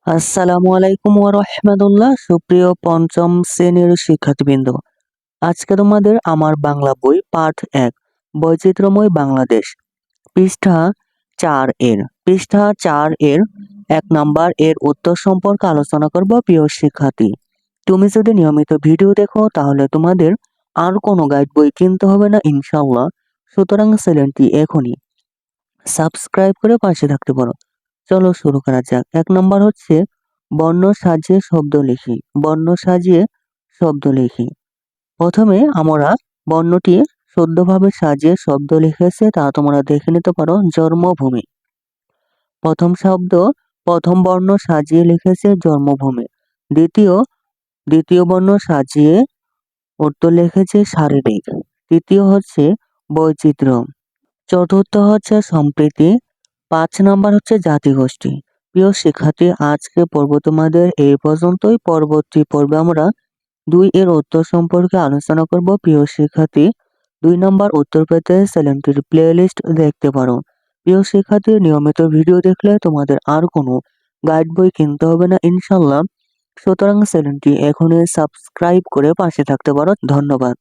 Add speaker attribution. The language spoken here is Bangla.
Speaker 1: আসসালামু আলাইকুম ওয়া রাহমাতুল্লাহ। সুপ্রিয় পঞ্চম শ্রেণীর শিক্ষার্থীবৃন্দ, আজকে তোমাদের আমার বাংলা বই পাঠ ১ বৈচিত্র্যময় বাংলাদেশ পৃষ্ঠা ৪ এর ১ নাম্বার এর উত্তর সম্পর্কে আলোচনা করব। প্রিয় শিক্ষার্থী, তুমি যদি নিয়মিত ভিডিও দেখো তাহলে তোমাদের আর কোনো গাইড বই কিনতে হবে না ইনশাআল্লাহ। সুতরাং চ্যানেলটি এখনই সাবস্ক্রাইব করে পাশে থাকতে পারো। চলো শুরু করা যাক। ১ নাম্বার হচ্ছে বর্ণ সাজিয়ে শব্দ লিখি। বর্ণ সাজিয়ে শব্দ লিখি। প্রথমে আমরা বর্ণটি শুদ্ধভাবে সাজিয়ে শব্দ লিখেছে তা তোমরা দেখে নিতে পারো। জন্মভূমি, প্রথম শব্দ, প্রথম বর্ণ সাজিয়ে লিখেছে জন্মভূমি। দ্বিতীয় বর্ণ সাজিয়ে উত্তর লিখেছে শারীরিক। তৃতীয় হচ্ছে বৈচিত্র্য। চতুর্থ হচ্ছে সম্প্রীতি। ৫ নাম্বার হচ্ছে জাতিগোষ্ঠী। প্রিয় শিক্ষার্থী, আজকে পর্ব তোমাদের এই পর্যন্তই। পরবর্তী পর্বে আমরা ২ এর উত্তর সম্পর্কে আলোচনা করব। প্রিয় শিক্ষার্থী, ২ নাম্বার উত্তর পেতে চ্যানেলটির প্লেলিস্ট দেখতে পারো। প্রিয় শিক্ষার্থী, নিয়মিত ভিডিও দেখলে তোমাদের আর কোনো গাইড বই কিনতে হবে না ইনশাল্লাহ। সুতরাং চ্যানেলটি এখনই সাবস্ক্রাইব করে পাশে থাকতে পারো। ধন্যবাদ।